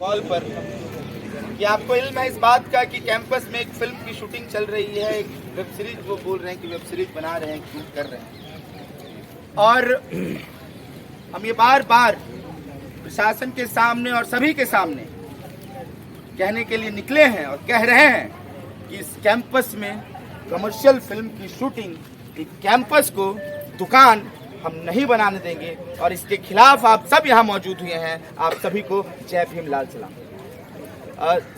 Call पर कि आपको इल्म है इस बात का कि कैंपस में एक फिल्म की शूटिंग चल रही है, एक वेब सीरीज, वो बोल रहे हैं कि वेब सीरीज बना रहे हैं, शूट कर रहे हैं। और हम ये बार बार प्रशासन के सामने और सभी के सामने कहने के लिए निकले हैं और कह रहे हैं कि इस कैंपस में कमर्शियल फिल्म की शूटिंग, इस कैंपस को दुकान हम नहीं बनाने देंगे और इसके खिलाफ आप सब यहाँ मौजूद हुए हैं। आप सभी को जय भीम, लाल सलाम।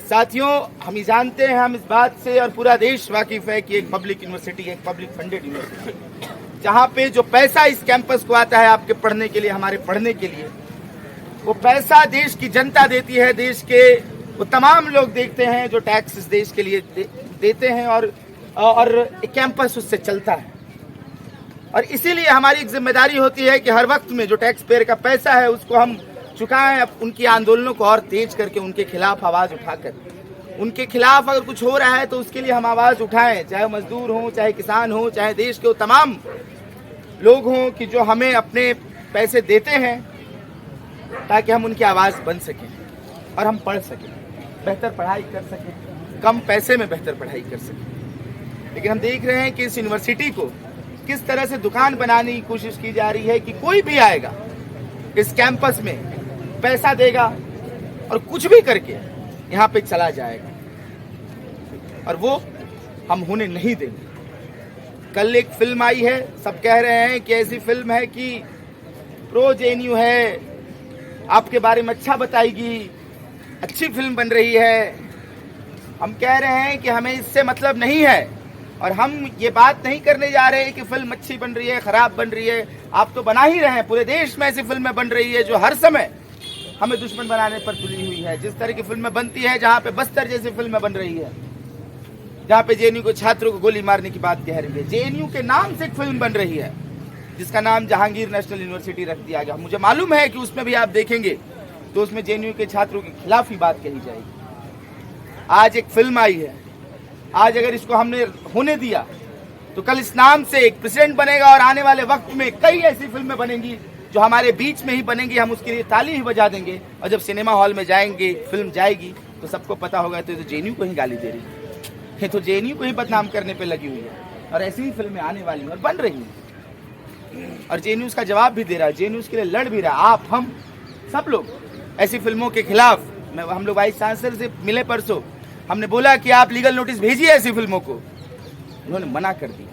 साथियों, हम ये जानते हैं, हम इस बात से और पूरा देश वाकिफ है कि एक पब्लिक यूनिवर्सिटी, एक पब्लिक फंडेड यूनिवर्सिटी, जहाँ पे जो पैसा इस कैंपस को आता है आपके पढ़ने के लिए, हमारे पढ़ने के लिए, वो पैसा देश की जनता देती है। देश के वो तमाम लोग देखते हैं जो टैक्स इस देश के लिए देते हैं और कैंपस उससे चलता है। और इसीलिए हमारी एक जिम्मेदारी होती है कि हर वक्त में जो टैक्स पेयर का पैसा है उसको हम चुकाएं, उनकी आंदोलनों को और तेज करके उनके खिलाफ आवाज़ उठाकर, उनके खिलाफ अगर कुछ हो रहा है तो उसके लिए हम आवाज़ उठाएं, चाहे मजदूर हों, चाहे किसान हों, चाहे देश के वो तमाम लोग हों कि जो हमें अपने पैसे देते हैं, ताकि हम उनकी आवाज़ बन सकें और हम पढ़ सकें, बेहतर पढ़ाई कर सकें, कम पैसे में बेहतर पढ़ाई कर सकें। लेकिन हम देख रहे हैं कि इस यूनिवर्सिटी को किस तरह से दुकान बनाने की कोशिश की जा रही है कि कोई भी आएगा इस कैंपस में, पैसा देगा और कुछ भी करके यहाँ पे चला जाएगा, और वो हम होने नहीं देंगे। कल एक फिल्म आई है, सब कह रहे हैं कि ऐसी फिल्म है कि प्रो जेएनयू है, आपके बारे में अच्छा बताएगी, अच्छी फिल्म बन रही है। हम कह रहे हैं कि हमें इससे मतलब नहीं है और हम ये बात नहीं करने जा रहे हैं कि फिल्म अच्छी बन रही है, खराब बन रही है। आप तो बना ही रहे हैं, पूरे देश में ऐसी फिल्में बन रही है जो हर समय हमें दुश्मन बनाने पर तुली हुई है। जिस तरह की फिल्में बनती है, जहाँ पे बस्तर जैसी फिल्में बन रही है, जहाँ पे जेएनयू के छात्रों को गोली मारने की बात कह रही है। जेएनयू के नाम से एक फिल्म बन रही है जिसका नाम जहांगीर नेशनल यूनिवर्सिटी रख दिया गया। मुझे मालूम है कि उसमें भी आप देखेंगे तो उसमें जेएनयू के छात्रों के खिलाफ ही बात कही जाएगी। आज एक फिल्म आई है, आज अगर इसको हमने होने दिया तो कल इस नाम से एक प्रेसिडेंट बनेगा और आने वाले वक्त में कई ऐसी फिल्में बनेंगी जो हमारे बीच में ही बनेंगी। हम उसके लिए ताली ही बजा देंगे और जब सिनेमा हॉल में जाएंगे, फिल्म जाएगी तो सबको पता होगा तो जेएनयू को ही गाली दे रही है, तो जेएनयू को ही बदनाम करने पे लगी हुई है। और ऐसी ही फिल्में आने वाली हैं और बन रही हैं और जेएनयू उसका जवाब भी दे रहा है, जेएनयू उसके लिए लड़ भी रहा है। आप, हम सब लोग ऐसी फिल्मों के खिलाफ, हम लोग वाइस चांसलर से मिले परसों, हमने बोला कि आप लीगल नोटिस भेजिए ऐसी फिल्मों को, उन्होंने मना कर दी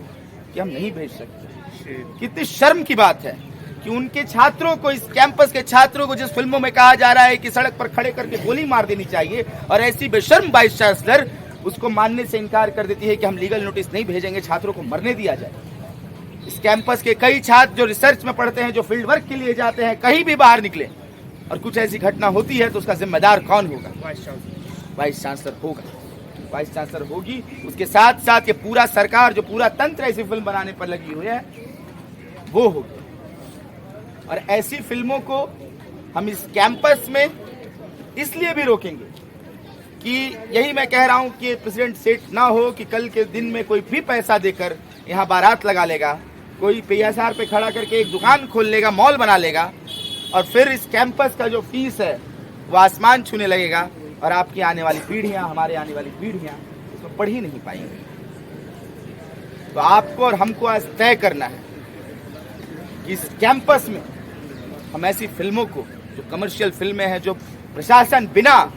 कि हम नहीं भेज सकते। कितनी शर्म की बात है कि उनके छात्रों को, इस कैंपस के छात्रों को जिस फिल्मों में कहा जा रहा है कि सड़क पर खड़े करके गोली मार देनी चाहिए, और ऐसी बेशर्म वाइस चांसलर उसको मानने से इनकार कर देती है कि हम लीगल नोटिस नहीं भेजेंगे, छात्रों को मरने दिया जाए। इस कैंपस के कई छात्र जो रिसर्च में पढ़ते हैं, जो फील्ड वर्क के लिए जाते हैं, कहीं भी बाहर निकले और कुछ ऐसी घटना होती है तो उसका जिम्मेदार कौन होगा? वाइस चांसलर होगा, वाइस चांसलर होगी। उसके साथ साथ ये पूरा सरकार, जो पूरा तंत्र ऐसी फिल्म बनाने पर लगी हुई है, वो होगी। और ऐसी फिल्मों को हम इस कैंपस में इसलिए भी रोकेंगे कि यही मैं कह रहा हूं कि प्रेसिडेंट सेट ना हो कि कल के दिन में कोई भी पैसा देकर यहाँ बारात लगा लेगा, कोई PSR पे खड़ा करके एक दुकान खोल लेगा, मॉल बना लेगा, और फिर इस कैंपस का जो फीस है वो आसमान छूने लगेगा और आपकी आने वाली पीढ़ियां, हमारे आने वाली पीढ़ियां इसमें पढ़ ही नहीं पाएंगी। तो आपको और हमको आज तय करना है कि इस कैंपस में हम ऐसी फिल्मों को, जो कमर्शियल फिल्में हैं, जो प्रशासन बिना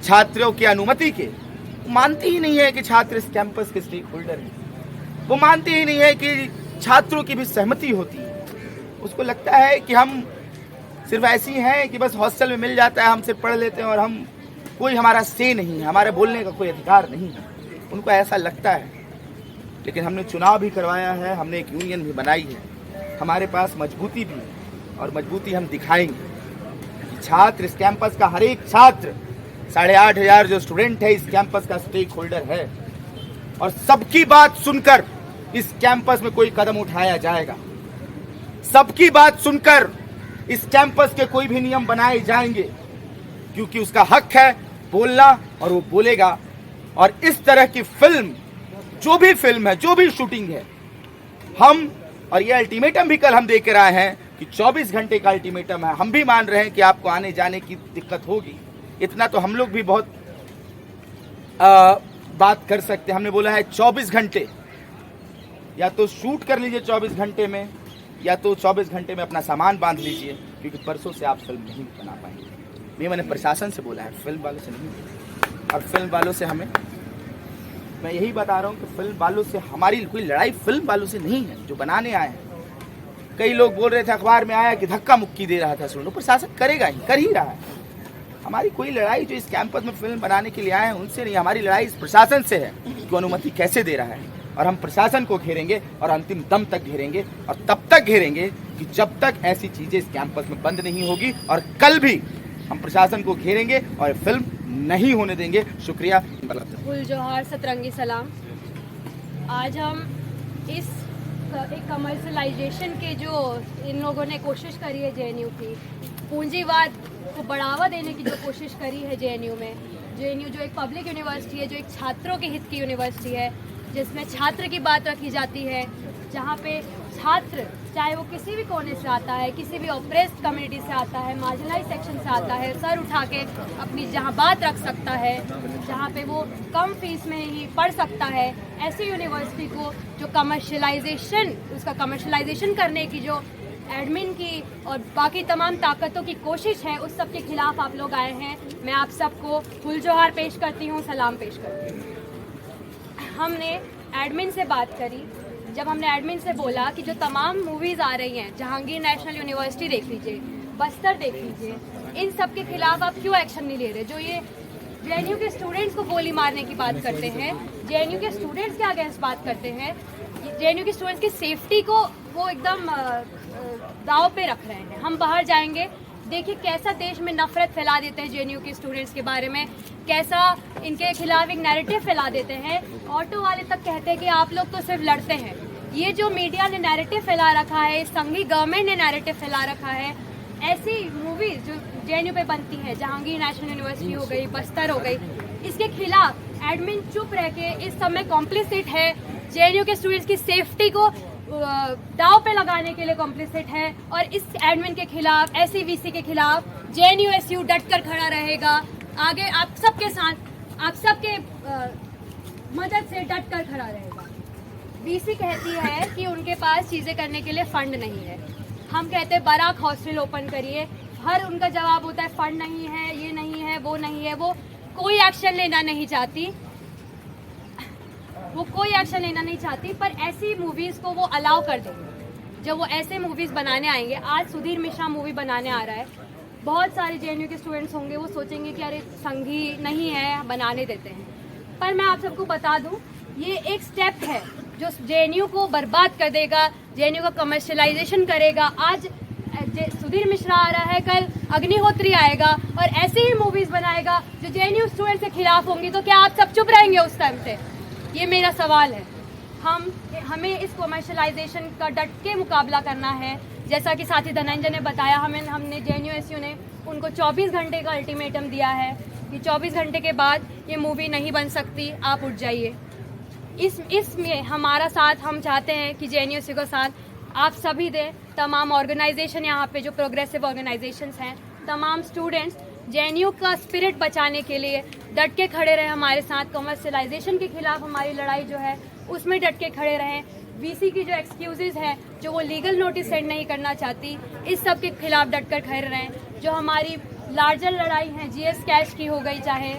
छात्रों की अनुमति के, मानती ही नहीं है कि छात्र इस कैंपस के स्टेक होल्डर हैं, वो मानती ही नहीं है कि छात्रों की भी सहमति होती है। उसको लगता है कि हम सिर्फ ऐसी हैं कि बस हॉस्टल में मिल जाता है, हम सिर्फ पढ़ लेते हैं और हम, कोई हमारा से नहीं है, हमारे बोलने का कोई अधिकार नहीं है, उनको ऐसा लगता है। लेकिन हमने चुनाव भी करवाया है, हमने एक यूनियन भी बनाई है, हमारे पास मजबूती भी है और मजबूती हम दिखाएंगे। छात्र, इस कैंपस का हर एक छात्र, 8,500 जो स्टूडेंट है इस कैंपस का स्टेक होल्डर है, और सबकी बात सुनकर इस कैंपस में कोई कदम उठाया जाएगा। सबकी बात सुनकर इस कैंपस के कोई भी नियम बनाए जाएंगे, क्योंकि उसका हक है बोलना और वो बोलेगा। और इस तरह की फिल्म, जो भी फिल्म है, जो भी शूटिंग है, हम, और ये अल्टीमेटम भी कल हम दे कर आए हैं कि 24 घंटे का अल्टीमेटम है। हम भी मान रहे हैं कि आपको आने जाने की दिक्कत होगी, इतना तो हम लोग भी बहुत बात कर सकते हैं। हमने बोला है 24 घंटे, या तो शूट कर लीजिए 24 घंटे में, या तो 24 घंटे में अपना सामान बांध लीजिए, क्योंकि परसों से आप फिल्म नहीं बना पाएंगे। ये मैंने प्रशासन से बोला है, फिल्म वालों से नहीं। और फिल्म वालों से मैं यही बता रहा हूँ कि फिल्म वालों से हमारी कोई लड़ाई फिल्म वालों से नहीं है जो बनाने आए हैं। कई लोग बोल रहे थे, अखबार में आया कि धक्का मुक्की दे रहा था स्टूडेंट, प्रशासन करेगा ही, कर ही रहा है। हमारी कोई लड़ाई जो इस कैंपस में फिल्म बनाने के लिए आए हैं उनसे नहीं, हमारी लड़ाई इस प्रशासन से है कि अनुमति कैसे दे रहा है। और हम प्रशासन को घेरेंगे और अंतिम दम तक घेरेंगे, और तब तक घेरेंगे कि जब तक ऐसी चीजें इस कैंपस में बंद नहीं होगी। और कल भी हम प्रशासन को घेरेंगे और फिल्म नहीं होने देंगे। शुक्रिया। फुल जोहार, सतरंगी सलाम। आज हम इस एक कमर्शलाइजेशन के जो इन लोगों ने कोशिश करी है जेएनयू की, पूंजीवाद को बढ़ावा देने की जो कोशिश करी है जेएनयू में, जेएनयू जो एक पब्लिक यूनिवर्सिटी है, जो एक छात्रों के हित की यूनिवर्सिटी है, जिसमें छात्र की बात रखी जाती है, जहाँ पे छात्र चाहे वो किसी भी कोने से आता है, किसी भी ऑप्रेस्ड कम्युनिटी से आता है, मार्जिनलाइज सेक्शन से आता है, सर उठा के अपनी जहाँ बात रख सकता है, जहाँ पे वो कम फीस में ही पढ़ सकता है, ऐसी यूनिवर्सिटी को जो उसका कमर्शलाइजेशन करने की जो एडमिन की और बाकी तमाम ताकतों की कोशिश है, उस सब के खिलाफ आप लोग आए हैं। मैं आप सबको फुल जोहार पेश करती हूँ, सलाम पेश करती हूँ। हमने एडमिन से बात करी, जब हमने एडमिन से बोला कि जो तमाम मूवीज़ आ रही हैं, जहांगीर नेशनल यूनिवर्सिटी देख लीजिए, बस्तर देख लीजिए, इन सब के खिलाफ आप क्यों एक्शन नहीं ले रहे? जो ये जेएनयू के स्टूडेंट्स को गोली मारने की बात करते हैं, जेएनयू के स्टूडेंट्स के अगेंस्ट बात करते हैं, जेएनयू के स्टूडेंट्स की सेफ्टी को वो एकदम दाव पे रख रहे हैं। हम बाहर जाएंगे, देखिए कैसा देश में नफरत फैला देते हैं जेएनयू के स्टूडेंट्स के बारे में, कैसा इनके खिलाफ एक नैरेटिव फैला देते हैं। ऑटो वाले तक कहते हैं कि आप लोग तो सिर्फ लड़ते हैं। ये जो मीडिया ने नैरेटिव फैला रखा है, संघी गवर्नमेंट ने नैरेटिव फैला रखा है, ऐसी मूवीज जो जेएनयू पे बनती है, जहांगीर नेशनल यूनिवर्सिटी हो गई, बस्तर हो गई, इसके खिलाफ एडमिन चुप रह के इस समय कॉम्प्लिसिट है, जेएनयू के स्टूडेंट्स की सेफ्टी को दाव पे लगाने के लिए कॉम्प्लिसिट है। और इस एडमिन के खिलाफ, ऐसी वीसी के खिलाफ जेएनयूएसयू डट कर खड़ा रहेगा। आगे आप सबके साथ, आप सबके मदद से डट कर खड़ा रहेगा। वीसी कहती है कि उनके पास चीज़ें करने के लिए फंड नहीं है, हम कहते हैं बराक हॉस्टल ओपन करिए, हर उनका जवाब होता है फंड नहीं है, ये नहीं है, वो नहीं है। वो कोई एक्शन लेना नहीं चाहती, पर ऐसी मूवीज़ को वो अलाउ कर देंगे। जब वो ऐसे मूवीज़ बनाने आएंगे, आज सुधीर मिश्रा मूवी बनाने आ रहा है, बहुत सारे जेएनयू के स्टूडेंट्स होंगे, वो सोचेंगे कि अरे संघी नहीं है, बनाने देते हैं। पर मैं आप सबको बता दूं, ये एक स्टेप है जो जेएनयू को बर्बाद कर देगा, जेएनयू का कमर्शलाइजेशन करेगा। आज सुधीर मिश्रा आ रहा है, कल अग्निहोत्री आएगा और ऐसे ही मूवीज़ बनाएगा जो जेएनयू स्टूडेंट्स के खिलाफ होंगी। तो क्या आप सब चुप रहेंगे उस टाइम से? ये मेरा सवाल है। हमें इस कमर्शलाइजेशन का डट के मुकाबला करना है। जैसा कि साथी धनंजय ने बताया, हमने जेएनयूएसयू ने उनको 24 घंटे का अल्टीमेटम दिया है कि 24 घंटे के बाद ये मूवी नहीं बन सकती, आप उठ जाइए। इसमें हमारा साथ हम चाहते हैं कि जेएनयूएसयू का साथ आप सभी दें। तमाम ऑर्गेनाइजेशन यहाँ पे जो प्रोग्रेसिव ऑर्गेनाइजेशंस हैं, तमाम स्टूडेंट्स जेएनयू का स्पिरिट बचाने के लिए डट के खड़े रहे हमारे साथ। कमर्शलाइजेशन के खिलाफ हमारी लड़ाई जो है उसमें डट के खड़े रहें। वीसी की जो एक्सक्यूजेज हैं, जो वो लीगल नोटिस सेंड नहीं करना चाहती, इस सब के खिलाफ डट कर खड़े रहें। जो हमारी लार्जर लड़ाई है, जीएस कैश की हो गई, चाहे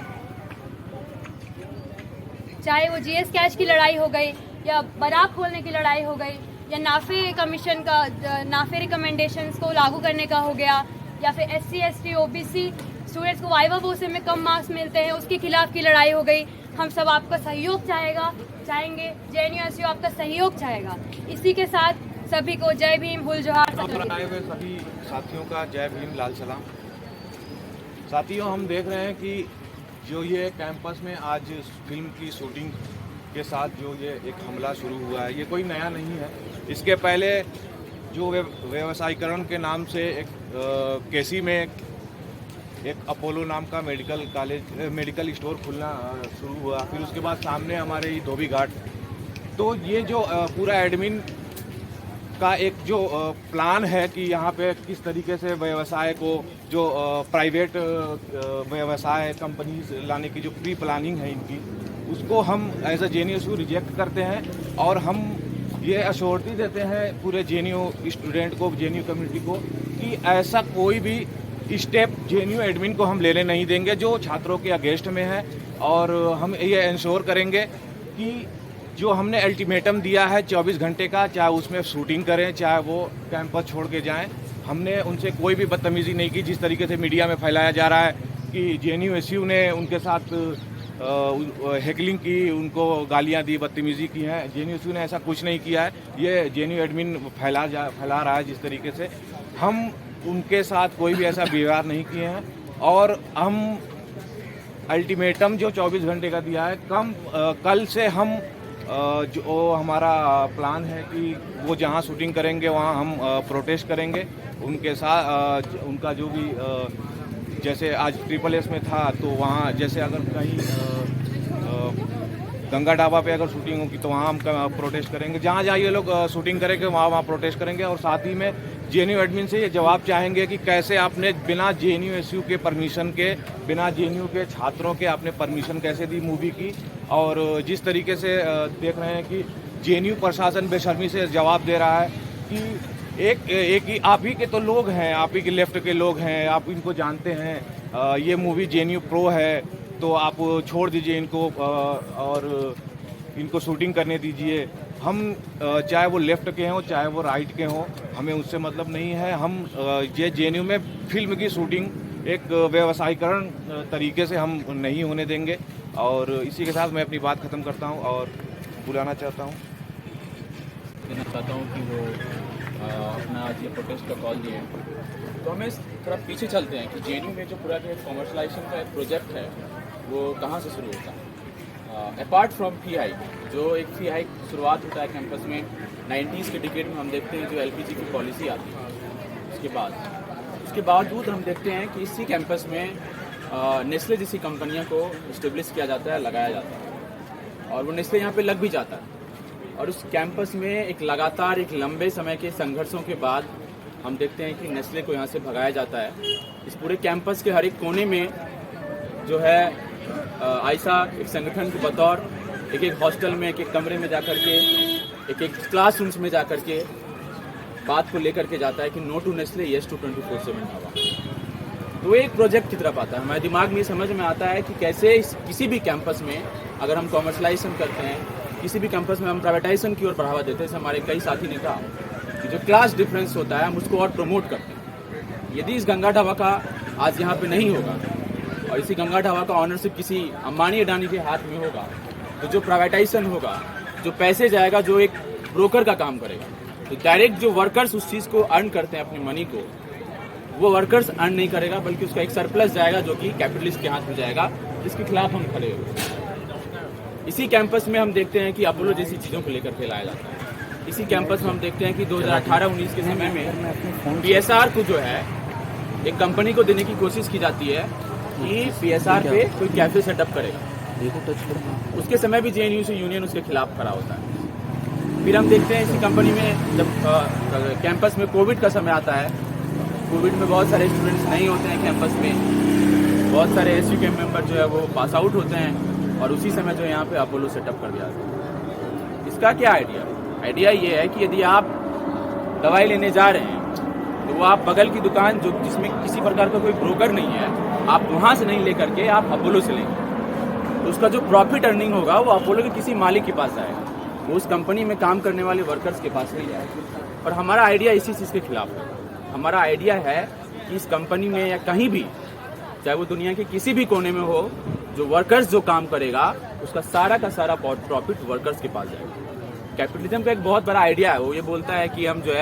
वो जीएस कैश की लड़ाई हो गई, या बराक खोलने की लड़ाई हो गई, या नाफे कमीशन का, नाफे रिकमेंडेशंस को लागू करने का हो गया, या फिर SC ST OBC स्टूडेंट्स को वाइवा वोसे में कम मार्क्स मिलते हैं, उसके खिलाफ की लड़ाई हो गई। हम सब आपका सहयोग चाहेंगे, जेएनयूएसयू आपका सहयोग चाहेगा। इसी के साथ सभी को जय भीम, हुल जोहार। आए हुए सभी साथियों का जय भीम, लाल सलाम। साथियों, हम देख रहे हैं कि जो ये कैंपस में आज फिल्म की शूटिंग के साथ जो ये एक हमला शुरू हुआ है, ये कोई नया नहीं है। इसके पहले जो व्यवसायीकरण के नाम से एक केसी में एक अपोलो नाम का मेडिकल स्टोर खुलना शुरू हुआ, फिर उसके बाद सामने हमारे ये धोबी घाट। तो ये जो पूरा एडमिन का एक जो प्लान है कि यहाँ पे किस तरीके से व्यवसाय को जो प्राइवेट व्यवसाय कंपनीज लाने की जो प्री प्लानिंग है इनकी, उसको हम एज अ JNU रिजेक्ट करते हैं और हम ये अश्योरिटी देते हैं पूरे JNU स्टूडेंट को, JNU कम्युनिटी को कि ऐसा कोई भी स्टेप JNU एडमिन को हम लेने नहीं देंगे जो छात्रों के अगेंस्ट में है। और हम ये इंश्योर करेंगे कि जो हमने अल्टीमेटम दिया है 24 घंटे का, चाहे उसमें शूटिंग करें चाहे वो कैंपस छोड़ के जाएं, हमने उनसे कोई भी बदतमीज़ी नहीं की। जिस तरीके से मीडिया में फैलाया जा रहा है कि JNU ने उनके साथ हैकलिंग की, उनको गालियां दी, बदतमीज़ी की है, JNU ने ऐसा कुछ नहीं किया है। ये JNU एडमिन फैला रहा है जिस तरीके से। हम उनके साथ कोई भी ऐसा व्यवहार नहीं किए हैं और हम अल्टीमेटम जो 24 घंटे का दिया है, कल से हम जो हमारा प्लान है कि वो जहाँ शूटिंग करेंगे वहाँ हम प्रोटेस्ट करेंगे उनके साथ। उनका जो भी जैसे आज SSS में था तो वहाँ जैसे अगर कहीं गंगा ढाबा पे अगर शूटिंग होगी तो वहाँ हम प्रोटेस्ट करेंगे। जहाँ जहाँ ये लोग शूटिंग करेंगे वहाँ प्रोटेस्ट करेंगे। और साथ ही में JNU एडमिन से ये जवाब चाहेंगे कि कैसे आपने बिना JNU के परमिशन के, बिना JNU के छात्रों के आपने परमिशन कैसे दी मूवी की। और जिस तरीके से देख रहे हैं कि JNU प्रशासन बेशर्मी से जवाब दे रहा है कि एक ही आप ही के तो लोग हैं, आप ही के लेफ्ट के लोग हैं, आप इनको जानते हैं, ये मूवी JNU प्रो है तो आप छोड़ दीजिए इनको और इनको शूटिंग करने दीजिए। हम चाहे वो लेफ्ट के हों चाहे वो राइट के हों, हमें उससे मतलब नहीं है। हम ये JNU में फिल्म की शूटिंग एक व्यवसायीकरण तरीके से हम नहीं होने देंगे। और इसी के साथ मैं अपनी बात ख़त्म करता हूं और बुलाना चाहता हूं। कहना चाहता हूं कि वो अपना आज ये प्रोटेस्ट का कॉल दिए। तो हमें थोड़ा पीछे चलते हैं कि JNU में जो पूरा जो कॉमर्शलाइजेशन का एक प्रोजेक्ट है वो कहाँ से शुरू होता है। अपार्ट फ्रॉम फी हाइक, जो एक फी हाइक शुरुआत होता है कैंपस में 90s के डिकेड में, हम देखते हैं जो LPG की पॉलिसी आती है। उसके बावजूद हम देखते हैं कि इसी कैंपस में नेस्ले जैसी कंपनियों को इस्टेब्लिश किया जाता है, लगाया जाता है और वो नेस्ले यहाँ पे लग भी जाता है। और उस कैंपस में एक लगातार एक लंबे समय के संघर्षों के बाद हम देखते हैं कि नेस्ले को यहाँ से भगाया जाता है। इस पूरे कैंपस के हर एक कोने में जो है ऐसा एक संगठन के बतौर एक हॉस्टल में, एक कमरे में जाकर के, एक क्लासरूम्स में जाकर के बात को लेकर के जाता है कि no to Nestle, yes to 24/7 हवा। तो एक प्रोजेक्ट की तरफ आता है। हमारे दिमाग में समझ में आता है कि कैसे किसी भी कैंपस में अगर हम कॉमर्शलाइजेशन करते हैं, किसी भी कैंपस में हम प्राइवेटाइजेशन की ओर बढ़ावा देते हैं, जैसे हमारे कई साथी ने कहा कि जो क्लास डिफरेंस होता है हम उसको और प्रमोट करते हैं। यदि इस गंगा ढाबा का आज यहाँ पे नहीं होगा और इसी गंगा ढाबा का ऑनरशिप किसी अंबानी अडानी के हाथ में होगा, तो जो प्राइवेटाइजेशन होगा, जो पैसे जाएगा, जो एक ब्रोकर का काम करेगा, तो डायरेक्ट जो वर्कर्स उस चीज़ को अर्न करते हैं अपनी मनी को, वो वर्कर्स अर्न नहीं करेगा, बल्कि उसका एक सरप्लस जाएगा जो कि कैपिटलिस्ट के हाथ में जाएगा, जिसके खिलाफ हम खड़े हो। इसी कैंपस में हम देखते हैं कि अपोलो जैसी चीज़ों को लेकर के लाया जाता है। इसी कैंपस में हम देखते हैं कि 2018-19 के समय में PSR को जो है एक कंपनी को देने की कोशिश की जाती है कि PSR पे कोई कैफे सेटअप करेगा। उसके समय भी JNU से यूनियन उसके खिलाफ खड़ा होता है। फिर हम देखते हैं इसी कंपनी में जब कैंपस में कोविड का समय आता है, कोविड में बहुत सारे स्टूडेंट्स नहीं होते हैं कैंपस में, बहुत सारे SU के मेंबर जो है वो पास आउट होते हैं और उसी समय जो यहाँ पे अपोलो सेटअप कर दिया जाता है। इसका क्या आइडिया ये है कि यदि आप दवाई लेने जा रहे हैं तो वो आप बगल की दुकान जो जिसमें किसी प्रकार का कोई ब्रोकर नहीं है, आप वहाँ से नहीं लेकर के आप अपोलो से लेंगे, तो उसका जो प्रॉफिट अर्निंग होगा वो अपोलो के किसी मालिक के पास आएगा, वो उस कंपनी में काम करने वाले वर्कर्स के पास नहीं जाएगा। और हमारा आइडिया इसी चीज़ के खिलाफ है। हमारा आइडिया है कि इस कंपनी में या कहीं भी, चाहे वो दुनिया के किसी भी कोने में हो, जो वर्कर्स जो काम करेगा उसका सारा का सारा प्रॉफिट वर्कर्स के पास जाएगा। कैपिटलिज्म का एक बहुत बड़ा आइडिया है, वो ये बोलता है कि हम जो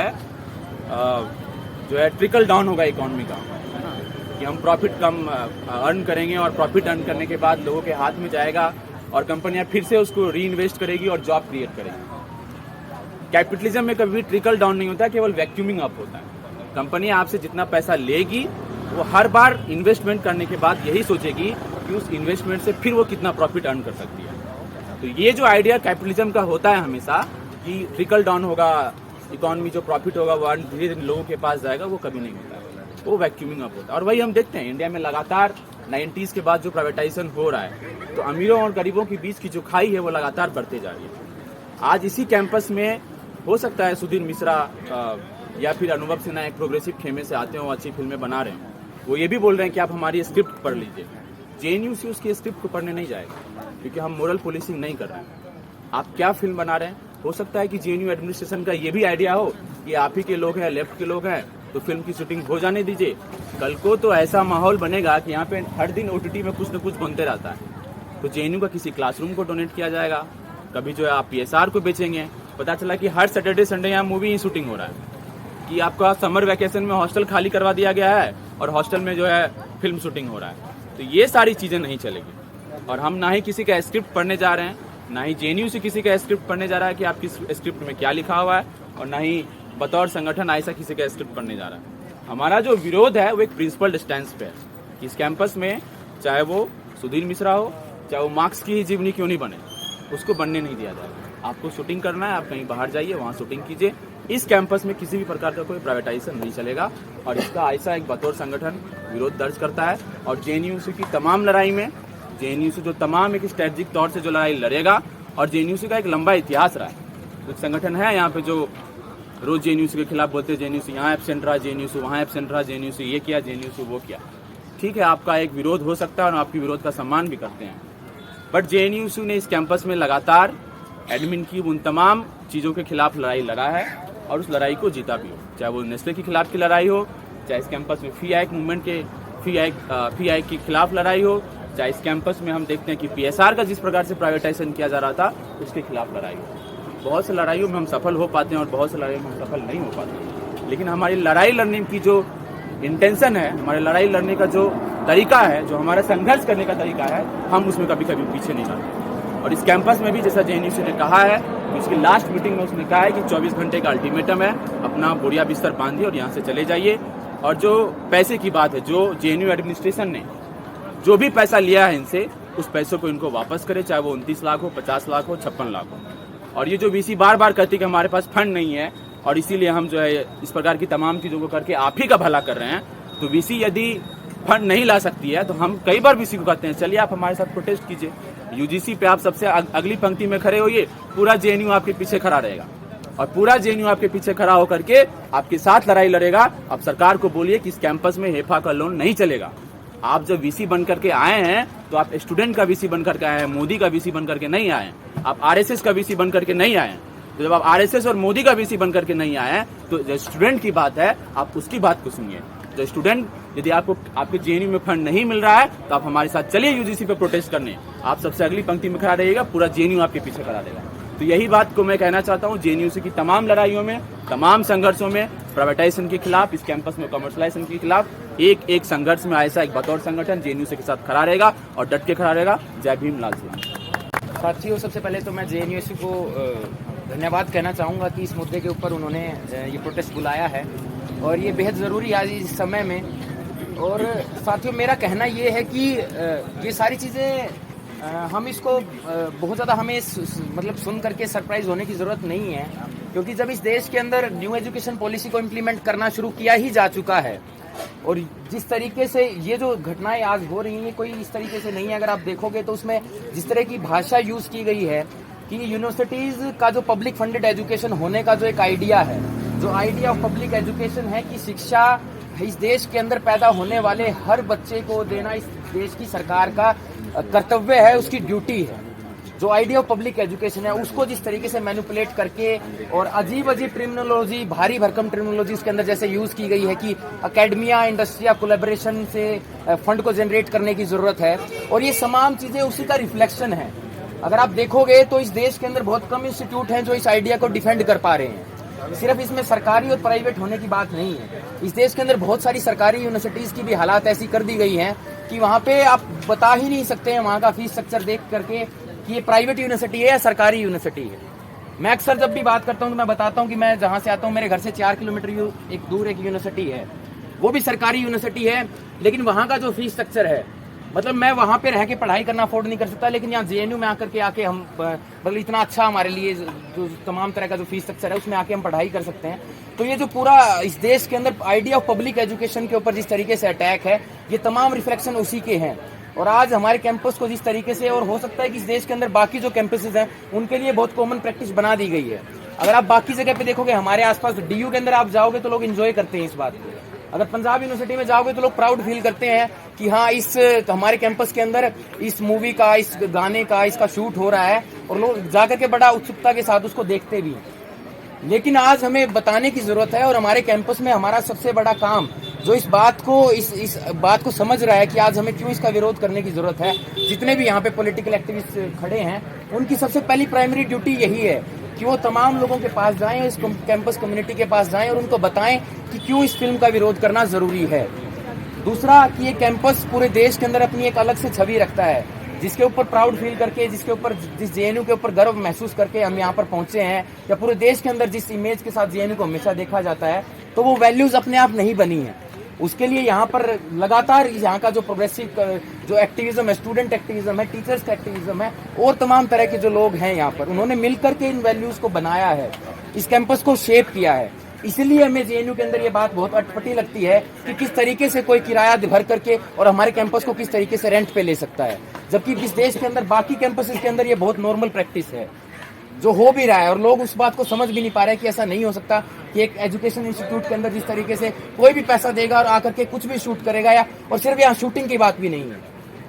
है ट्रिकल डाउन होगा इकोनॉमी का, है ना, कि हम प्रॉफिट कम अर्न करेंगे और प्रॉफिट अर्न करने के बाद लोगों के हाथ में जाएगा और कंपनियां फिर से उसको री इन्वेस्ट करेगी और जॉब क्रिएट करेगी। कैपिटलिज्म में कभी ट्रिकल डाउन नहीं होता, केवल वैक्यूमिंग अप होता है। कंपनी आपसे जितना पैसा लेगी वो हर बार इन्वेस्टमेंट करने के बाद यही सोचेगी कि उस इन्वेस्टमेंट से फिर वो कितना प्रॉफिट अर्न कर सकती है। तो ये जो आइडिया कैपिटलिज्म का होता है हमेशा कि ट्रिकल डाउन होगा इकॉनमी जो प्रॉफिट होगा वो धीरे धीरे लोगों के पास जाएगा, वो कभी नहीं होता है, वो वैक्यूमिंग अप होता है। और वही हम देखते हैं इंडिया में लगातार 90s के बाद जो प्राइवेटाइजेशन हो रहा है, तो अमीरों और गरीबों के बीच की जो खाई है वो लगातार बढ़ते जा रही है। आज इसी कैंपस में हो सकता है सुधीर मिश्रा या फिर अनुभव सिन्हा एक प्रोग्रेसिव खेमे से आते हो, अच्छी फिल्में बना रहे हैं, वो ये भी बोल रहे हैं कि आप हमारी स्क्रिप्ट पढ़ लीजिए। जेएनयू से उसकी स्क्रिप्ट को पढ़ने नहीं जाएगा, क्योंकि हम मोरल पुलिसिंग नहीं कर रहे हैं। आप क्या फिल्म बना रहे हैं, हो सकता है कि जेएनयू एडमिनिस्ट्रेशन का ये भी आइडिया हो कि आप ही के लोग हैं, लेफ्ट के लोग हैं, तो फिल्म की शूटिंग हो जाने दीजिए। कल को तो ऐसा माहौल बनेगा कि यहाँ पे हर दिन ओटीटी में कुछ न कुछ बनते रहता है, तो जेएनयू का किसी क्लासरूम को डोनेट किया जाएगा, कभी जो है आप पीएसआर को बेचेंगे। पता चला कि हर सैटरडे संडे यहाँ मूवी ही शूटिंग हो रहा है, कि आपका समर वैकेशन में हॉस्टल खाली करवा दिया गया है और हॉस्टल में जो है फिल्म शूटिंग हो रहा है। तो ये सारी चीज़ें नहीं चलेगी। और हम ना ही किसी का स्क्रिप्ट पढ़ने जा रहे हैं, ना ही जेएनयू से किसी का स्क्रिप्ट पढ़ने जा रहा है कि आपकी स्क्रिप्ट में क्या लिखा हुआ है, और ना ही बतौर संगठन ऐसा किसी का स्क्रिप्ट पढ़ने जा रहा है। हमारा जो विरोध है वो एक प्रिंसिपल स्टैंड पे है कि इस कैंपस में चाहे वो सुधीर मिश्रा हो, चाहे वो मार्क्स की ही जीवनी क्यों नहीं बने, उसको बनने नहीं दिया जाएगा। आपको शूटिंग करना है, आप कहीं बाहर जाइए, वहाँ शूटिंग कीजिए। इस कैंपस में किसी भी प्रकार का कोई प्राइवेटाइजेशन नहीं चलेगा, और इसका ऐसा एक बतौर संगठन विरोध दर्ज करता है। और जेएनयू की तमाम लड़ाई में, जेएनयू से जो तमाम एक स्ट्रेटेजिक तौर से जो लड़ाई लड़ेगा, और जेएनयू का एक लंबा इतिहास रहा है। कुछ संगठन है यहाँ पे जो रोज जेएनयू के खिलाफ बोलते हैं, जेएनयू यहाँ एब्सेंट रहा, जेएनयू वहाँ एब्सेंट रहा, जेएनयू ये किया, जेएनयू वो किया। ठीक है, आपका एक विरोध हो सकता है और आपकी विरोध का सम्मान भी करते हैं, बट जेएनयू ने इस कैंपस में लगातार एडमिन की उन तमाम चीज़ों के खिलाफ लड़ाई लड़ा है, और उस लड़ाई को जीता भी हो। चाहे वो नेस्ले के खिलाफ की लड़ाई हो, चाहे इस कैंपस में फी आइक मूवमेंट के फी आइक के खिलाफ लड़ाई हो, चाहे इस कैंपस में हम देखते हैं कि पीएसआर का जिस प्रकार से प्राइवेटाइजेशन किया जा रहा था उसके खिलाफ लड़ाई हो। बहुत से लड़ाइयों में हम सफल हो पाते हैं और बहुत से लड़ाइयों में हम सफल नहीं हो पाते, लेकिन हमारी लड़ाई लड़ने की जो इंटेंशन है, हमारे लड़ाई लड़ने का जो तरीका है, जो हमारा संघर्ष करने का तरीका है, हम उसमें कभी कभी पीछे नहीं जाते। और इस कैंपस में भी जैसा जेएनयू ने कहा है, उसकी लास्ट मीटिंग में उसने कहा है कि 24 घंटे का अल्टीमेटम है, अपना बोरिया बिस्तर बांधिए और यहाँ से चले जाइए। और जो पैसे की बात है, जो जेएनयू एडमिनिस्ट्रेशन ने जो भी पैसा लिया है इनसे, उस पैसों को इनको वापस करे, चाहे वो 29 लाख हो, 50 लाख हो, 56 लाख हो। और ये जो वीसी बार बार कहती है कि हमारे पास फंड नहीं है और इसीलिए हम जो है इस प्रकार की तमाम चीज़ों को करके आप ही का भला कर रहे हैं, तो वीसी यदि फंड नहीं ला सकती है तो हम कई बार वीसी को कहते हैं चलिए आप हमारे साथ प्रोटेस्ट कीजिए, यूजीसी पे आप सबसे अगली पंक्ति में खड़े होइए, पूरा जेएनयू आपके पीछे खड़ा रहेगा और पूरा जेएनयू आपके पीछे खड़ा होकर के आपके साथ लड़ाई लड़ेगा। आप सरकार को बोलिए कि इस कैंपस में हेफा का लोन नहीं चलेगा। आप जब वीसी बन करके आए हैं तो आप स्टूडेंट का वीसी बन करके आए हैं, मोदी का वीसी बन करके नहीं आए हैं, आप आरएसएस का वीसी बन करके नहीं आए हैं। तो जब आप आरएसएस और मोदी का वीसी बन करके नहीं आए हैं, तो जो स्टूडेंट की बात है आप उसकी बात को सुनिए। जो स्टूडेंट, यदि आपको आपके जेएनयू में फंड नहीं मिल रहा है तो आप हमारे साथ चलिए यूजीसी पे प्रोटेस्ट करने, आप सबसे अगली पंक्ति में खड़ा रहिएगा, पूरा जेएनयू आपके पीछे खड़ा रहेगा। तो यही बात को मैं कहना चाहता हूँ, जेएनयू की तमाम लड़ाइयों में, तमाम संघर्षों में, प्राइवेटाइजेशन के खिलाफ, इस कैंपस में कमर्शलाइजेशन के खिलाफ एक संघर्ष में ऐसा एक बतौर संगठन जेएनयू के साथ खड़ा रहेगा और डट के खड़ा रहेगा। जय भीम, लाल सिंह। साथियों, सबसे पहले तो मैं जेएनयू को धन्यवाद कहना चाहूँगा कि इस मुद्दे के ऊपर उन्होंने ये प्रोटेस्ट बुलाया है और ये बेहद ज़रूरी आज इस समय में। और साथियों, मेरा कहना ये है कि ये सारी चीज़ें हम इसको बहुत ज़्यादा हमें मतलब सुन करके सरप्राइज होने की ज़रूरत नहीं है, क्योंकि जब इस देश के अंदर न्यू एजुकेशन पॉलिसी को इम्प्लीमेंट करना शुरू किया ही जा चुका है और जिस तरीके से ये जो घटनाएं आज हो रही हैं कोई इस तरीके से नहीं है। अगर आप देखोगे तो उसमें जिस तरह की भाषा यूज़ की गई है कि यूनिवर्सिटीज़ का जो पब्लिक फंडेड एजुकेशन होने का जो एक आइडिया है, जो आइडिया ऑफ पब्लिक एजुकेशन है कि शिक्षा इस देश के अंदर पैदा होने वाले हर बच्चे को देना इस देश की सरकार का कर्तव्य है, उसकी ड्यूटी है। जो आइडिया ऑफ पब्लिक एजुकेशन है उसको जिस तरीके से मैनिपुलेट करके और अजीब अजीब टर्मिनोलॉजी, भारी भरकम टर्मिनोलॉजी इसके अंदर जैसे यूज की गई है कि अकेडमिया, इंडस्ट्रिया कोलैबोरेशन से फंड को जनरेट करने की जरूरत है, और ये तमाम चीजें उसी का रिफ्लेक्शन है। अगर आप देखोगे तो इस देश के अंदर बहुत कम इंस्टीट्यूट हैं जो इस आइडिया को डिफेंड कर पा रहे हैं। सिर्फ इसमें सरकारी और प्राइवेट होने की बात नहीं है, इस देश के अंदर बहुत सारी सरकारी यूनिवर्सिटीज की भी हालात ऐसी कर दी गई हैं कि वहाँ पे आप बता ही नहीं सकते हैं वहाँ का फीस स्ट्रक्चर देख करके कि ये प्राइवेट यूनिवर्सिटी है या सरकारी यूनिवर्सिटी है। मैं अक्सर जब भी बात करता हूँ तो मैं बताता हूँ कि मैं जहाँ से आता हूँ मेरे घर से 4 किलोमीटर दूर एक यूनिवर्सिटी है, वो भी सरकारी यूनिवर्सिटी है, लेकिन वहाँ का जो फीस स्ट्रक्चर है मतलब मैं वहाँ पे रह के पढ़ाई करना अफोर्ड नहीं कर सकता, लेकिन यहाँ जेएनयू में आके हम मतलब इतना अच्छा हमारे लिए जो तमाम तरह का जो फीस स्ट्रक्चर है उसमें आके हम पढ़ाई कर सकते हैं। तो ये जो पूरा इस देश के अंदर आइडिया ऑफ पब्लिक एजुकेशन के ऊपर जिस तरीके से अटैक है, ये तमाम रिफ्लेक्शन उसी के हैं। और आज हमारे कैंपस को जिस तरीके से, और हो सकता है कि इस देश के अंदर बाकी जो कैंपसेस हैं उनके लिए बहुत कॉमन प्रैक्टिस बना दी गई है। अगर आप बाकी जगह पे देखोगे, हमारे आसपास डीयू के अंदर आप जाओगे तो लोग एंजॉय करते हैं इस बात को। अगर पंजाब यूनिवर्सिटी में जाओगे तो लोग प्राउड फील करते हैं कि हाँ, इस हमारे कैंपस के अंदर इस मूवी का, इस गाने का, इसका शूट हो रहा है, और लोग जाकर के बड़ा उत्सुकता के साथ उसको देखते भी हैं। लेकिन आज हमें बताने की जरूरत है, और हमारे कैंपस में हमारा सबसे बड़ा काम जो इस बात को समझ रहा है कि आज हमें क्यों इसका विरोध करने की जरूरत है, जितने भी यहाँ पे पॉलिटिकल एक्टिविस्ट खड़े हैं उनकी सबसे पहली प्राइमरी ड्यूटी यही है कि वो तमाम लोगों के पास जाएं, इस कैंपस कम्युनिटी के पास जाएं और उनको बताएं कि क्यों इस फिल्म का विरोध करना जरूरी है। दूसरा कि ये कैंपस पूरे देश के अंदर अपनी एक अलग से छवि रखता है, जिसके ऊपर प्राउड फील करके, जिस जेएनयू के ऊपर गर्व महसूस करके हम यहाँ पर पहुंचे हैं, या पूरे देश के अंदर जिस इमेज के साथ जेएनयू को हमेशा देखा जाता है, तो वो वैल्यूज अपने आप नहीं बनी है। उसके लिए यहाँ पर लगातार यहाँ का जो प्रोग्रेसिव जो एक्टिविज्म है, स्टूडेंट एक्टिविज्म है, टीचर्स का एक्टिविज्म है, और तमाम तरह के जो लोग हैं यहाँ पर, उन्होंने मिलकर के इन वैल्यूज को बनाया है, इस कैंपस को शेप किया है। इसीलिए हमें जेएनयू के अंदर ये बात बहुत अटपटी लगती है कि किस तरीके से कोई किराया भर करके और हमारे कैंपस को किस तरीके से रेंट पे ले सकता है, जबकि इस देश के अंदर बाकी कैंपसेस के अंदर ये बहुत नॉर्मल प्रैक्टिस है जो हो भी रहा है। और लोग उस बात को समझ भी नहीं पा रहे कि ऐसा नहीं हो सकता कि एक एजुकेशन इंस्टीट्यूट के अंदर जिस तरीके से कोई भी पैसा देगा और आकर के कुछ भी शूट करेगा, या और सिर्फ यहाँ शूटिंग की बात भी नहीं है,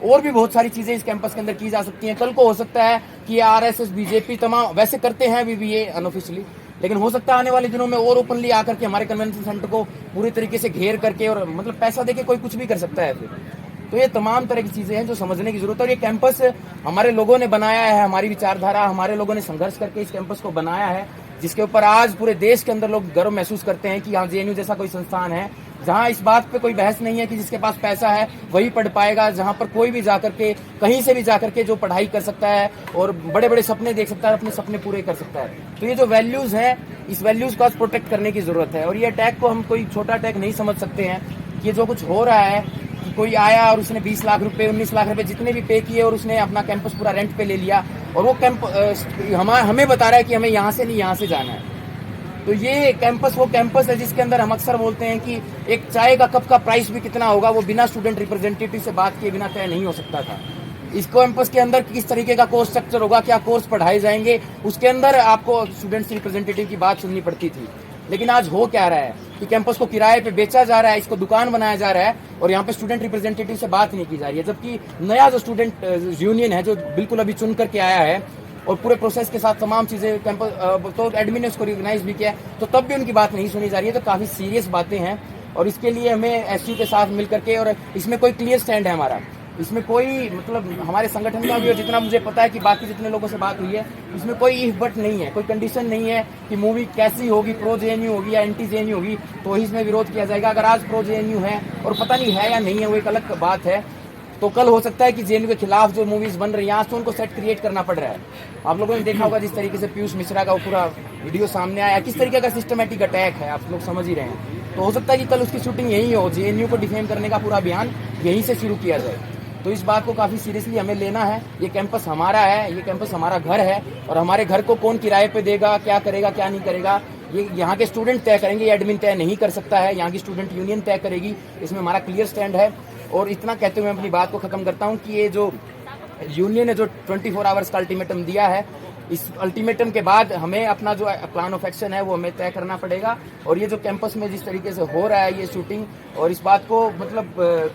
और भी बहुत सारी चीजें इस कैंपस के अंदर की जा सकती हैं। कल को हो सकता है कि आरएसएस, बीजेपी तमाम वैसे करते हैं बीबीए अनऑफिशियली, लेकिन हो सकता है आने वाले दिनों में और ओपनली आकर के हमारे कन्वेंशन सेंटर को पूरी तरीके से घेर करके, और मतलब पैसा देके कोई कुछ भी कर सकता है फिर। तो ये तमाम तरह की चीजें हैं जो समझने की जरूरत है। और ये कैंपस हमारे लोगों ने बनाया है, हमारी विचारधारा, हमारे लोगों ने संघर्ष करके इस कैंपस को बनाया है, जिसके ऊपर आज पूरे देश के अंदर लोग गर्व महसूस करते हैं कि यहाँ जेएनयू जैसा कोई संस्थान है जहाँ इस बात पे कोई बहस नहीं है कि जिसके पास पैसा है वही पढ़ पाएगा, जहाँ पर कोई भी जाकर के कहीं से भी जाकर के जो पढ़ाई कर सकता है और बड़े बड़े सपने देख सकता है, अपने सपने पूरे कर सकता है। तो ये जो वैल्यूज हैं, इस वैल्यूज को आज प्रोटेक्ट करने की जरूरत है। और ये अटैक को हम कोई छोटा अटैक नहीं समझ सकते हैं कि ये जो कुछ हो रहा है कि कोई आया और उसने 20 लाख रुपए, 19 लाख रुपए जितने भी पे किए और उसने अपना कैंपस पूरा रेंट पे ले लिया, और वो हमें बता रहा है कि हमें यहाँ से नहीं यहाँ से जाना है। तो ये कैंपस वो कैंपस है जिसके अंदर हम अक्सर बोलते हैं कि एक चाय का कप का प्राइस भी कितना होगा वो बिना स्टूडेंट रिप्रेजेंटेटिव से बात किए बिना तय नहीं हो सकता था। इस कैंपस के अंदर किस तरीके का कोर्स स्ट्रक्चर होगा, क्या कोर्स पढ़ाए जाएंगे, उसके अंदर आपको स्टूडेंट्स रिप्रेजेंटेटिव की बात सुननी पड़ती थी। लेकिन आज हो क्या रहा है कि कैंपस को किराए पे बेचा जा रहा है, इसको दुकान बनाया जा रहा है, और यहाँ पे स्टूडेंट रिप्रेजेंटेटिव से बात नहीं की जा रही है। जबकि नया जो स्टूडेंट यूनियन है जो बिल्कुल अभी चुन करके आया है और पूरे प्रोसेस के साथ तमाम चीजें कैंपस तो एडमिन ने उसको रिकॉग्नाइज भी किया, तो तब भी उनकी बात नहीं सुनी जा रही है। तो काफी सीरियस बातें हैं, और इसके लिए हमें एसयू के साथ मिल करके, और इसमें कोई क्लियर स्टैंड है हमारा, इसमें कोई मतलब हमारे संगठन का भी, और जितना मुझे पता है कि बाकी जितने लोगों से बात हुई है, इसमें कोई इफ बट नहीं है, कोई कंडीशन नहीं है कि मूवी कैसी होगी, प्रो जेएनयू होगी या एंटी जेएनयू होगी तो ही इसमें विरोध किया जाएगा। अगर आज प्रो जेएनयू है और पता नहीं है या नहीं है वो एक अलग बात है, तो कल हो सकता है कि जेएनयू के खिलाफ जो मूवीज बन रही हैं आज तो उनको सेट क्रिएट करना पड़ रहा है। आप लोगों ने देखा होगा जिस तरीके से पीयूष मिश्रा का वो पूरा वीडियो सामने आया, किस तरीके का सिस्टमेटिक अटैक है, आप लोग समझ ही रहे हैं। तो हो सकता है कि कल उसकी शूटिंग यही हो, जेएनयू को डिफेम करने का पूरा अभियान यहीं से शुरू किया जाए। तो इस बात को काफी सीरियसली हमें लेना है। ये कैंपस हमारा है, ये कैंपस हमारा घर है, और हमारे घर को कौन किराए पे देगा, क्या करेगा क्या नहीं करेगा, ये यहाँ के स्टूडेंट तय करेंगे, ये एडमिन तय नहीं कर सकता है, यहाँ की स्टूडेंट यूनियन तय करेगी। इसमें हमारा क्लियर स्टैंड है। और इतना कहते हुए मैं अपनी बात को खत्म करता हूँ कि ये जो यूनियन ने जो 24 आवर्स का अल्टीमेटम दिया है, इस अल्टीमेटम के बाद हमें अपना जो प्लान ऑफ एक्शन है वो हमें तय करना पड़ेगा। और ये जो कैंपस में जिस तरीके से हो रहा है ये शूटिंग, और इस बात को मतलब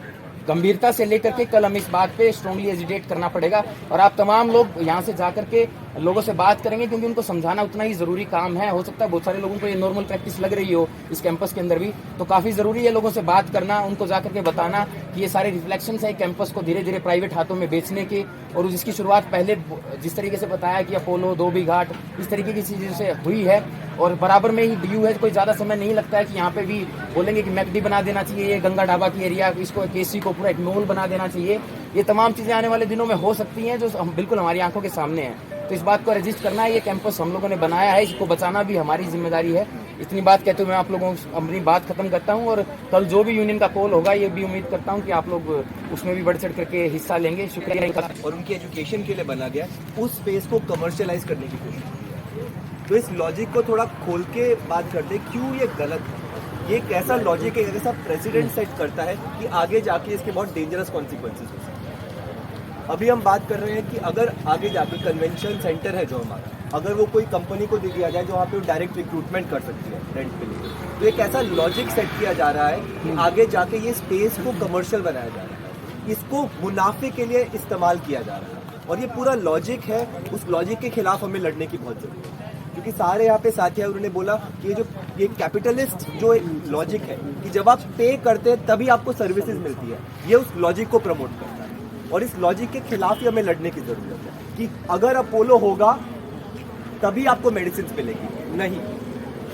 गंभीरता से लेकर के कल हमें इस बात पे स्ट्रांगली एजिटेट करना पड़ेगा। और आप तमाम लोग यहाँ से जाकर के लोगों से बात करेंगे, क्योंकि उनको समझाना उतना ही जरूरी काम है। हो सकता है बहुत सारे लोगों को ये नॉर्मल प्रैक्टिस लग रही हो इस कैंपस के अंदर भी, तो काफी जरूरी है लोगों से बात करना, उनको जाकर के बताना कि ये सारे रिफ्लेक्शंस है कैंपस को धीरे धीरे प्राइवेट हाथों में बेचने के। और जिसकी शुरुआत पहले जिस तरीके से बताया कि अपोलो, धोबी घाट, इस तरीके की चीजों से हुई है, और बराबर में ही डीयू है। कोई ज्यादा समय नहीं लगता है कि यहाँ पे भी बोलेंगे कि मैकडी बना देना चाहिए, ये गंगा ढाबा की एरिया, इसको केसी को पूरा एक मॉल बना देना चाहिए। ये तमाम चीजें आने वाले दिनों में हो सकती हैं जो बिल्कुल हमारी आंखों के सामने है। तो इस बात को रजिस्ट करना है, ये कैंपस हम लोगों ने बनाया है, इसको बचाना भी हमारी जिम्मेदारी है। इतनी बात कहते हुए मैं आप लोगों को अपनी बात खत्म करता हूँ, और कल जो भी यूनियन का कॉल होगा ये भी उम्मीद करता हूँ कि आप लोग उसमें भी बढ़ चढ़ करके हिस्सा लेंगे। शुक्रिया। और उनकी एजुकेशन के लिए बना गया, उस स्पेस को कमर्शियलाइज करने की कोशिश की है। तो इस लॉजिक को थोड़ा खोल के बात करते हैं, क्यों ये गलत है। ये एक ऐसा लॉजिक है, एक ऐसा प्रेसिडेंट सेट करता है कि आगे जाके इसके बहुत डेंजरस कॉन्सिक्वेंसेज हो सकते हैं। अभी हम बात कर रहे हैं कि अगर आगे जाके कन्वेंशन सेंटर है जो हमारा, अगर वो कोई कंपनी को दे दिया जाए जो वहाँ पे डायरेक्ट रिक्रूटमेंट कर सकती है रेंट पे लिए, तो एक ऐसा लॉजिक सेट किया जा रहा है कि आगे जाके ये स्पेस को कमर्शियल बनाया जा रहा है, इसको मुनाफे के लिए इस्तेमाल किया जा रहा है। और ये पूरा लॉजिक है, उस लॉजिक के खिलाफ हमें लड़ने की बहुत जरूरत है। क्योंकि सारे यहाँ पे साथी हैं, उन्होंने बोला कि ये कैपिटलिस्ट जो एक लॉजिक है कि जब आप पे करते हैं तभी आपको सर्विसेज मिलती है, ये उस लॉजिक को प्रमोट करता है। और इस लॉजिक के खिलाफ ही हमें लड़ने की जरूरत है कि अगर अपोलो होगा तभी आपको मेडिसिन मिलेगी, नहीं,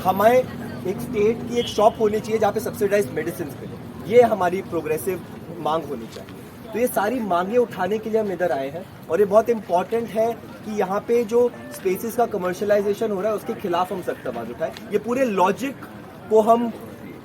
हमें एक स्टेट की एक शॉप होनी चाहिए जहाँ पे सब्सिडाइज्ड मेडिसिन मिले। ये हमारी प्रोग्रेसिव मांग होनी चाहिए। तो ये सारी मांगे उठाने के लिए हम इधर आए हैं, और ये बहुत इंपॉर्टेंट है कि यहाँ पे जो स्पेसेस का कमर्शलाइजेशन हो रहा है उसके खिलाफ हम सख्त आवाज उठाएं। ये पूरे लॉजिक को हम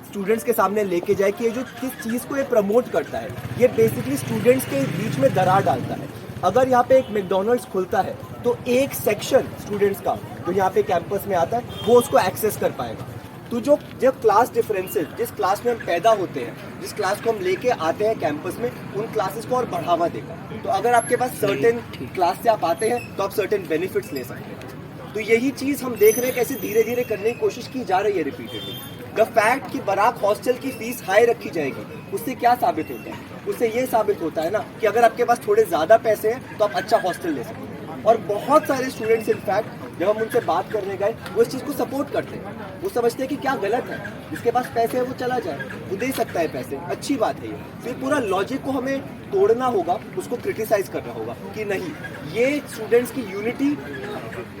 स्टूडेंट्स के सामने लेके जाए कि ये जो किस चीज़ को ये प्रमोट करता है, ये बेसिकली स्टूडेंट्स के बीच में दरार डालता है। अगर यहाँ पे एक मैकडॉनल्ड्स खुलता है तो एक सेक्शन स्टूडेंट्स का जो यहाँ पे कैंपस में आता है वो उसको एक्सेस कर पाएगा। तो जो क्लास डिफरेंसेस, जिस क्लास में हम पैदा होते हैं, जिस क्लास को हम लेके आते हैं कैंपस में, उन क्लासेस को और बढ़ावा देगा। तो अगर आपके पास सर्टेन क्लास से आप आते हैं तो आप सर्टेन बेनिफिट्स ले सकते हैं। तो यही चीज़ हम देख रहे हैं कैसे धीरे धीरे करने की कोशिश की जा रही है रिपीटेडली। द फैक्ट कि बराक हॉस्टल की फीस हाई रखी जाएगी, उससे क्या साबित होता है? उससे ये साबित होता है ना कि अगर आपके पास थोड़े ज़्यादा पैसे हैं तो आप अच्छा हॉस्टल ले सकते हैं। और बहुत सारे स्टूडेंट्स इनफैक्ट जब हम उनसे बात करने गए वो इस चीज़ को सपोर्ट करते हैं। वो समझते हैं कि क्या गलत है, जिसके पास पैसे है वो चला जाए, वो दे सकता है पैसे, अच्छी बात है ये। तो ये पूरा लॉजिक को हमें तोड़ना होगा, उसको क्रिटिसाइज करना होगा कि नहीं, ये स्टूडेंट्स की यूनिटी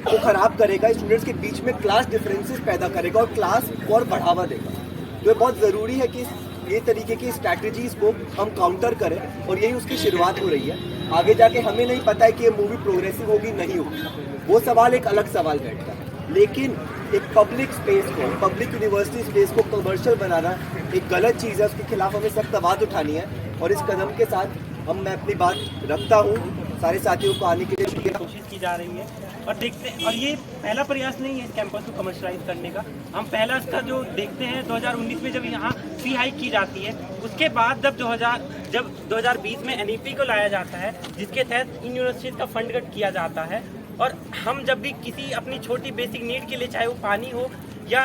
को खराब करेगा, स्टूडेंट्स के बीच में क्लास डिफरेंसेस पैदा करेगा और क्लास को और बढ़ावा देगा। तो ये बहुत ज़रूरी है कि ये तरीके की स्ट्रैटेजीज को हम काउंटर करें, और यही उसकी शुरुआत हो रही है। आगे जाके हमें नहीं पता है कि ये मूवी प्रोग्रेसिव होगी नहीं होगी, वो सवाल एक अलग सवाल बैठता है। लेकिन एक पब्लिक स्पेस को, पब्लिक यूनिवर्सिटी स्पेस को कमर्शियल बनाना एक गलत चीज़ है, उसके खिलाफ हमें सख्त आवाज़ उठानी है। और इस कदम के साथ मैं अपनी बात रखता हूँ। सारे साथियों को आने के लिए शुक्रिया। कोशिश की जा रही है और देखते हैं, और ये पहला प्रयास नहीं है इस कैंपस को कमर्शलाइज करने का। हम पहला इसका जो देखते हैं 2019 में जब यहाँ फी हाइक की जाती है, उसके बाद जब 2020 में NEP को लाया जाता है, जिसके तहत इन यूनिवर्सिटीज का फंड कट किया जाता है। और हम जब भी किसी अपनी छोटी बेसिक नीड के लिए, चाहे वो पानी हो या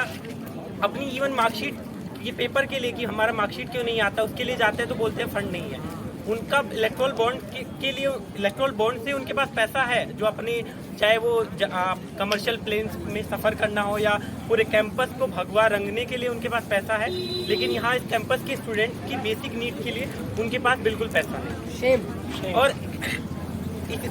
अपनी इवन मार्कशीट, ये पेपर के लिए कि हमारा मार्कशीट क्यों नहीं आता, उसके लिए जाते हैं तो बोलते हैं फंड नहीं है। उनका इलेक्ट्रल बॉन्ड के लिए, इलेक्ट्रल बॉन्ड से उनके पास पैसा है जो अपने, चाहे वो कमर्शियल प्लेन्स में सफ़र करना हो या पूरे कैंपस को भगवा रंगने के लिए उनके पास पैसा है। लेकिन यहाँ इस कैंपस के स्टूडेंट की बेसिक नीड के लिए उनके पास बिल्कुल पैसा नहीं। और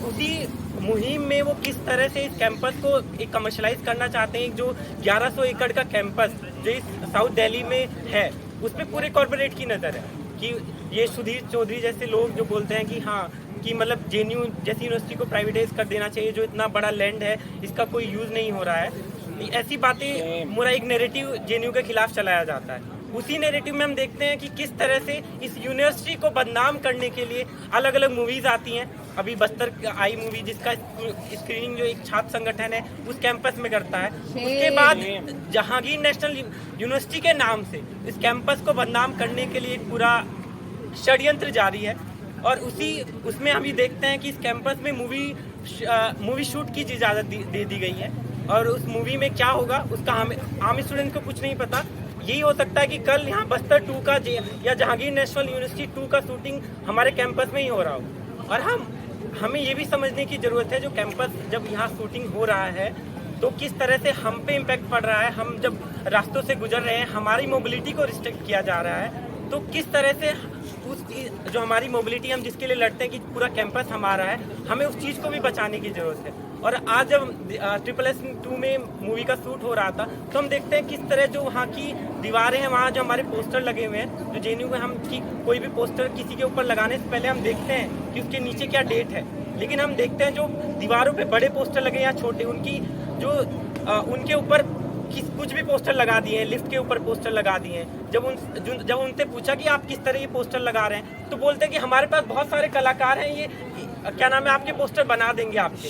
उसी मुहिम में वो किस तरह से इस कैंपस को एक कमर्शलाइज करना चाहते हैं। जो 1100 एकड़ का कैंपस जो इस साउथ दिल्ली में है, उस पर पूरे कॉर्पोरेट की नज़र है कि ये सुधीर चौधरी जैसे लोग जो बोलते हैं कि हाँ, कि मतलब JNU जैसी यूनिवर्सिटी को प्राइवेटाइज कर देना चाहिए, जो इतना बड़ा लैंड है इसका कोई यूज़ नहीं हो रहा है। ऐसी बातें, पूरा एक नैरेटिव JNU के खिलाफ चलाया जाता है। उसी नैरेटिव में हम देखते हैं कि किस तरह से इस यूनिवर्सिटी को बदनाम करने के लिए अलग अलग मूवीज़ आती हैं। अभी बस्तर आई मूवी, जिसका स्क्रीनिंग जो एक छात्र संगठन है उस कैंपस में करता है। उसके बाद जहांगीर नेशनल यूनिवर्सिटी के नाम से इस कैंपस को बदनाम करने के लिए एक पूरा षड्यंत्र जारी है। और उसमें हम ये देखते हैं कि इस कैंपस में मूवी शूट की इजाज़त दे दी गई है। और उस मूवी में क्या होगा उसका आम स्टूडेंट को कुछ नहीं पता। यही हो सकता है कि कल यहाँ बस्तर 2 का या जहांगीर नेशनल यूनिवर्सिटी 2 का शूटिंग हमारे कैंपस में ही हो रहा हो। और हमें ये भी समझने की ज़रूरत है, जो कैंपस जब यहाँ शूटिंग हो रहा है तो किस तरह से हम पे इम्पैक्ट पड़ रहा है। हम जब रास्तों से गुजर रहे हैं, हमारी मोबिलिटी को रिस्ट्रिक्ट किया जा रहा है। तो किस तरह से उस जो हमारी मोबिलिटी, हम जिसके लिए लड़ते हैं कि पूरा कैंपस हमारा है, हमें उस चीज़ को भी बचाने की ज़रूरत है। और आज जब SSS2 में मूवी का शूट हो रहा था तो हम देखते हैं किस तरह जो वहाँ की दीवारें हैं, वहाँ जो हमारे पोस्टर लगे हुए हैं, जो JNU में हम की कोई भी पोस्टर किसी के ऊपर लगाने से पहले हम देखते हैं कि उसके नीचे क्या डेट है। लेकिन हम देखते हैं जो दीवारों पे बड़े पोस्टर लगे या छोटे, उनकी जो उनके ऊपर कुछ भी पोस्टर लगा दिए हैं, लिफ्ट के ऊपर पोस्टर लगा दिए हैं। जब उनसे पूछा कि आप किस तरह ये पोस्टर लगा रहे हैं, तो बोलते हैं कि हमारे पास बहुत सारे कलाकार हैं, ये क्या नाम है, आपके पोस्टर बना देंगे आपके।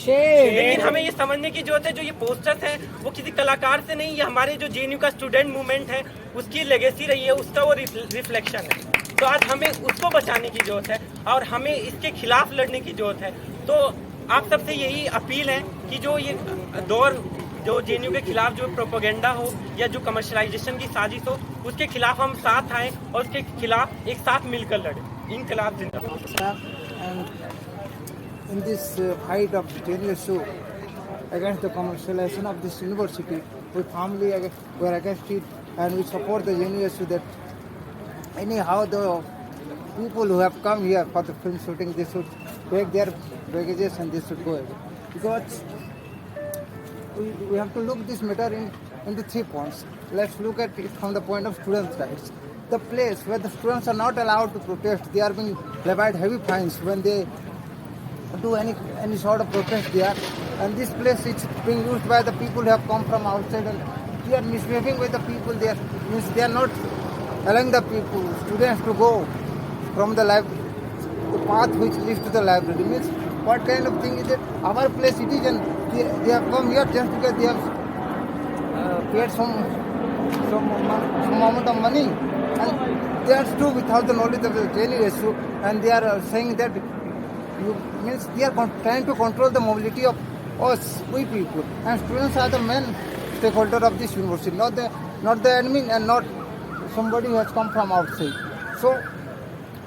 लेकिन हमें ये समझने की जरूरत है, जो ये पोस्टर्स हैं वो किसी कलाकार से नहीं, ये हमारे जो जेएनयू का स्टूडेंट मूवमेंट है उसकी लेगेसी रही है, उसका वो रिफ्लेक्शन है। तो आज हमें उसको बचाने की जरूरत है और हमें इसके खिलाफ लड़ने की जरूरत है। तो आप सबसे यही अपील है कि जो ये दौर जो जेएनयू के खिलाफ जो प्रोपेगेंडा हो या जो कमर्शलाइजेशन की साजिश हो, उसके खिलाफ हम साथ आएं और उसके खिलाफ एक साथ मिलकर लड़ें। इनकलाब जिंदाबाद। And in this fight of JNU against the commercialization of this university, we firmly were against it, and we support the JNU that anyhow the people who have come here for the film shooting, they should take their baggages and they should go away. Because we have to look this matter into 3 points. Let's look at it from the point of students' rights. The place where the students are not allowed to protest, they are being levied heavy fines when they do any sort of protest there. And this place is being used by the people who have come from outside, and they are misbehaving with the people there. Means they are not allowing the people, students to go from the library, the path which leads to the library. Means what kind of thing is it? Our place citizen, they have come here just because they have paid some amount of money, and they are still without the knowledge of the daily issue, and they are saying that means they are trying to control the mobility of us, we people, and students are the main stakeholder of this university, not the admin and not somebody who has come from outside. So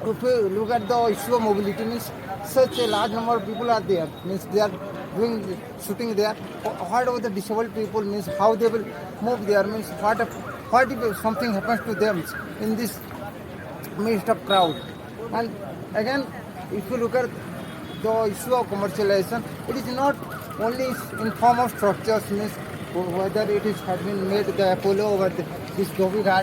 if we look at the issue of mobility, means such a large number of people are there, means they are doing shooting there. What about the disabled people, means how they will move there, means what if something happens to them in this midst of crowd. And again, if you look at the issue of commercialization, it is not only in form of structures, means whether it has been made the Apollo or this Dhobi Ghat.